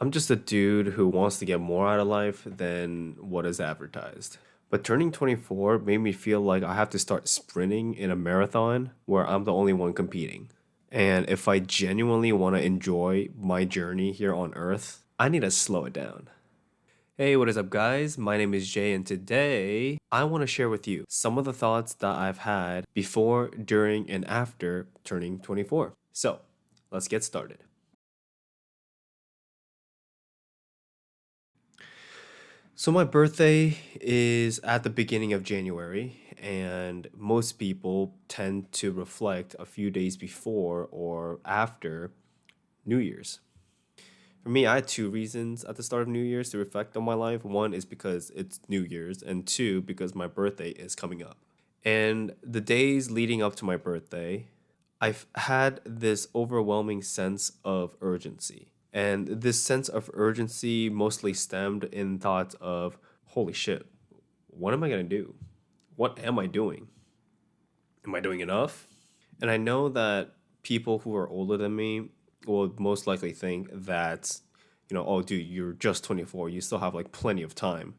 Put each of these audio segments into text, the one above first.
I'm just a dude who wants to get more out of life than what is advertised. But turning 24 made me feel like I have to start sprinting in a marathon where I'm the only one competing. And if I genuinely want to enjoy my journey here on Earth, I need to slow it down. Hey, what is up, guys? My name is Jay, and today I want to share with you some of the thoughts that I've had before, during, and after turning 24. So, let's get started. So my birthday is at the beginning of January, and most people tend to reflect a few days before or after New Year's. For me, I had two reasons at the start of New Year's to reflect on my life. One is because it's New Year's, and two, because my birthday is coming up. And the days leading up to my birthday, I've had this overwhelming sense of urgency. And this sense of urgency mostly stemmed in thoughts of, holy shit, what am I going to do? What am I doing? Am I doing enough? And I know that people who are older than me will most likely think that, oh, dude, you're just 24. You still have like plenty of time.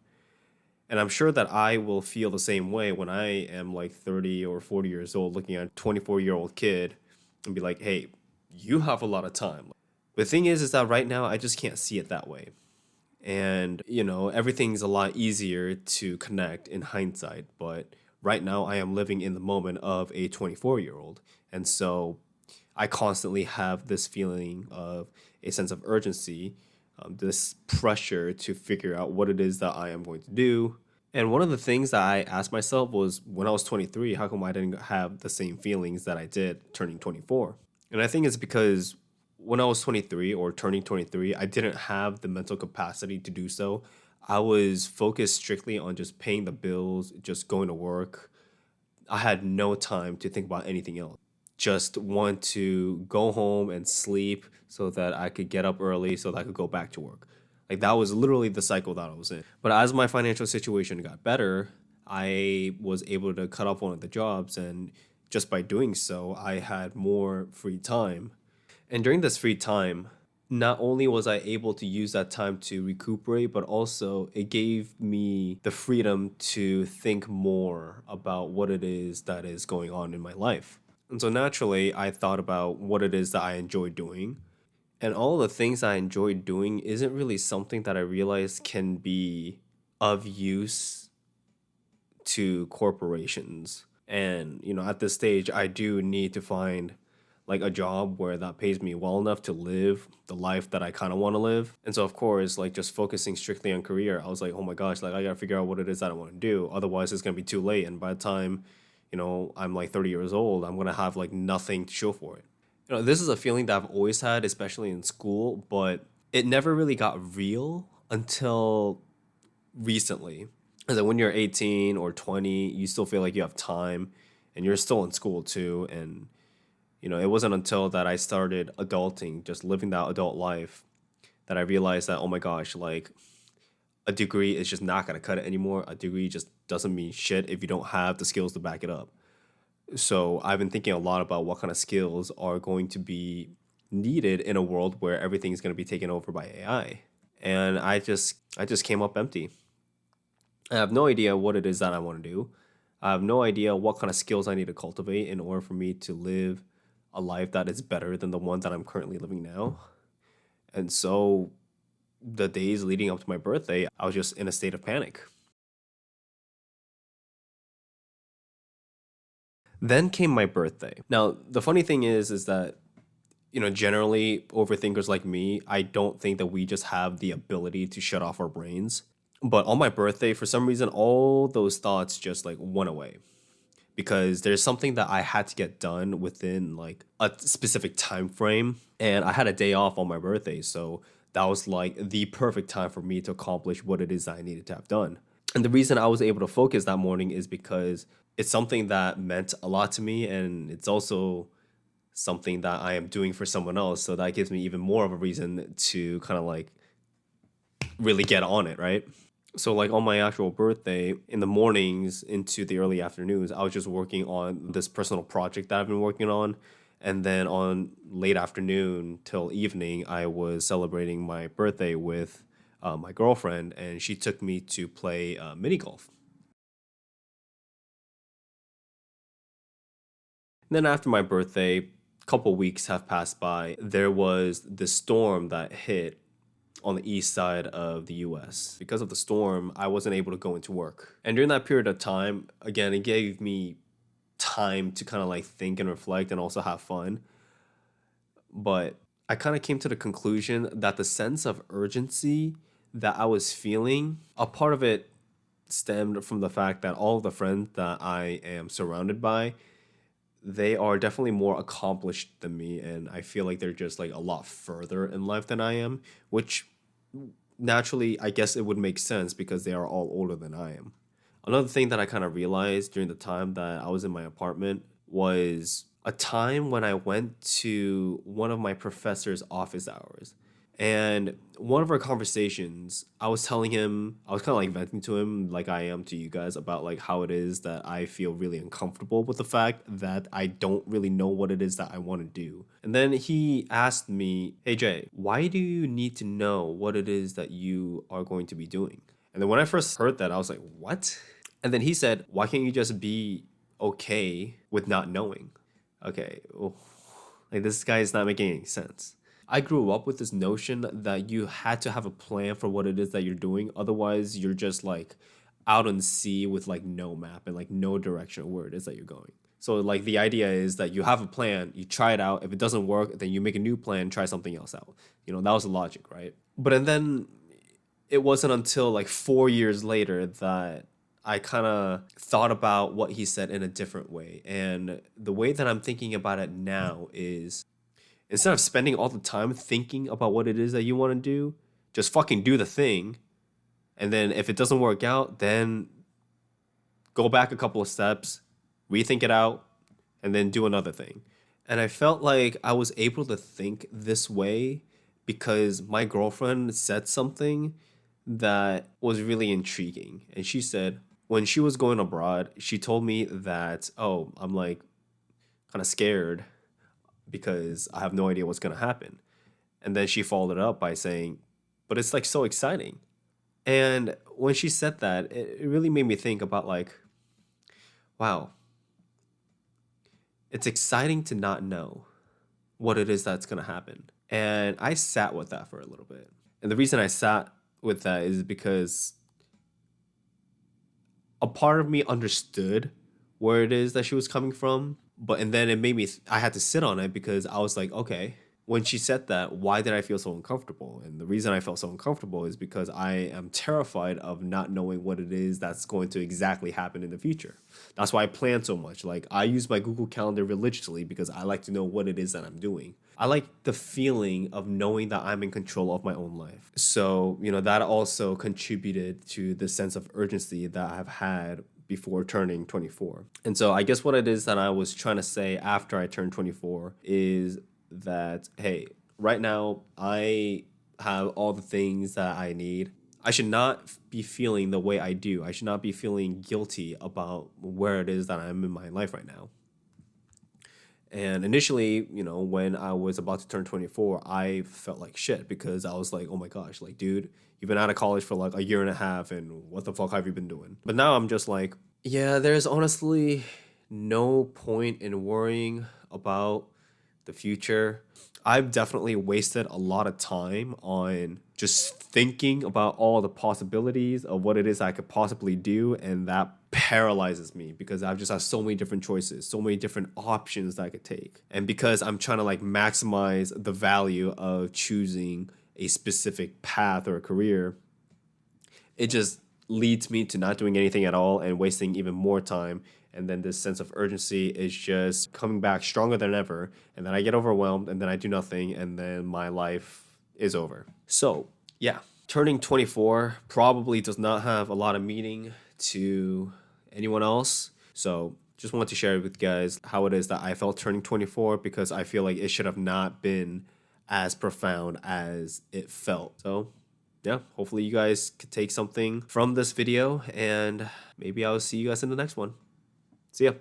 And I'm sure that I will feel the same way when I am like 30 or 40 years old looking at a 24-year-old kid and be like, hey, you have a lot of time. The thing is that right now I just can't see it that way. And, everything's a lot easier to connect in hindsight. But right now I am living in the moment of a 24-year-old. And so I constantly have this feeling of a sense of urgency, this pressure to figure out what it is that I am going to do. And one of the things that I asked myself was when I was 23, how come I didn't have the same feelings that I did turning 24? And I think it's because when I was 23 or turning 23, I didn't have the mental capacity to do so. I was focused strictly on just paying the bills, just going to work. I had no time to think about anything else. Just want to go home and sleep so that I could get up early so that I could go back to work. Like that was literally the cycle that I was in. But as my financial situation got better, I was able to cut off one of the jobs, and just by doing so, I had more free time. And during this free time, not only was I able to use that time to recuperate, but also it gave me the freedom to think more about what it is that is going on in my life. And so naturally, I thought about what it is that I enjoy doing. And all the things I enjoy doing isn't really something that I realize can be of use to corporations. And, at this stage, I do need to find like a job where that pays me well enough to live the life that I kind of want to live. And so, of course, like just focusing strictly on career, I was like, oh my gosh, like I got to figure out what it is that I want to do. Otherwise, it's going to be too late. And by the time, I'm like 30 years old, I'm going to have like nothing to show for it. This is a feeling that I've always had, especially in school, but it never really got real until recently. Is that when you're 18 or 20, you still feel like you have time and you're still in school too. And, it wasn't until that I started adulting, just living that adult life, that I realized that, oh my gosh, like a degree is just not going to cut it anymore. A degree just doesn't mean shit if you don't have the skills to back it up. So I've been thinking a lot about what kind of skills are going to be needed in a world where everything's going to be taken over by AI. And I just came up empty. I have no idea what it is that I want to do. I have no idea what kind of skills I need to cultivate in order for me to live a life that is better than the one that I'm currently living now. And so the days leading up to my birthday, I was just in a state of panic. Then came my birthday. Now, the funny thing is that generally overthinkers like me, I don't think that we just have the ability to shut off our brains. But on my birthday, for some reason, all those thoughts just like went away because there's something that I had to get done within like a specific time frame, and I had a day off on my birthday, so that was like the perfect time for me to accomplish what it is that I needed to have done. And the reason I was able to focus that morning is because it's something that meant a lot to me, and it's also something that I am doing for someone else. So that gives me even more of a reason to kind of like really get on it, right? So like on my actual birthday, in the mornings into the early afternoons, I was just working on this personal project that I've been working on. And then on late afternoon till evening, I was celebrating my birthday with my girlfriend, and she took me to play mini golf. And then after my birthday, a couple weeks have passed by. There was this storm that hit on the east side of the US. Because of the storm, I wasn't able to go into work. And during that period of time, again, it gave me time to kind of like think and reflect and also have fun. But I kind of came to the conclusion that the sense of urgency that I was feeling, a part of it stemmed from the fact that all of the friends that I am surrounded by, they are definitely more accomplished than me, and I feel like they're just like a lot further in life than I am, which naturally I guess it would make sense because they are all older than I am. Another thing that I kind of realized during the time that I was in my apartment was a time when I went to one of my professor's office hours. And one of our conversations, I was telling him, I was kind of like venting to him, like I am to you guys, about like how it is that I feel really uncomfortable with the fact that I don't really know what it is that I want to do. And then he asked me, "Hey Jay, why do you need to know what it is that you are going to be doing?" And then when I first heard that, I was like, "What?" And then he said, "Why can't you just be okay with not knowing?" Okay, well, like this guy is not making any sense. I grew up with this notion that you had to have a plan for what it is that you're doing. Otherwise, you're just like out on sea with like no map and like no direction of where it is that you're going. So like the idea is that you have a plan, you try it out. If it doesn't work, then you make a new plan, try something else out. That was the logic, right? But and then it wasn't until like 4 years later that I kind of thought about what he said in a different way. And the way that I'm thinking about it now is instead of spending all the time thinking about what it is that you want to do, just fucking do the thing. And then if it doesn't work out, then go back a couple of steps, rethink it out, and then do another thing. And I felt like I was able to think this way because my girlfriend said something that was really intriguing. And she said, when she was going abroad, she told me that, oh, I'm like kind of scared because I have no idea what's going to happen. And then she followed it up by saying, but it's like so exciting. And when she said that, it really made me think about like, wow, it's exciting to not know what it is that's going to happen. And I sat with that for a little bit. And the reason I sat with that is because a part of me understood where it is that she was coming from, but and then it made me I had to sit on it because I was like, okay, when she said that, why did I feel so uncomfortable? And the reason I felt so uncomfortable is because I am terrified of not knowing what it is that's going to exactly happen in the future. That's why I plan so much. Like I use my Google Calendar religiously because I like to know what it is that I'm doing. I like the feeling of knowing that I'm in control of my own life. So, that also contributed to the sense of urgency that I've had before turning 24. And so I guess what it is that I was trying to say after I turned 24 is that, hey, right now I have all the things that I need. I should not be feeling the way I do. I should not be feeling guilty about where it is that I'm in my life right now. And initially, when I was about to turn 24, I felt like shit because I was like, oh my gosh, like, dude, you've been out of college for like a year and a half, and what the fuck have you been doing? But now I'm just like, yeah, there's honestly no point in worrying about the future. I've definitely wasted a lot of time on just thinking about all the possibilities of what it is I could possibly do, and that paralyzes me because I've just have so many different choices, so many different options that I could take. And because I'm trying to like maximize the value of choosing a specific path or a career, it just leads me to not doing anything at all and wasting even more time. And then this sense of urgency is just coming back stronger than ever. And then I get overwhelmed and then I do nothing and then my life is over. So, yeah, turning 24 probably does not have a lot of meaning to anyone else. So, just wanted to share with you guys how it is that I felt turning 24 because I feel like it should have not been as profound as it felt. So, yeah, hopefully you guys could take something from this video, and maybe I'll see you guys in the next one. See ya.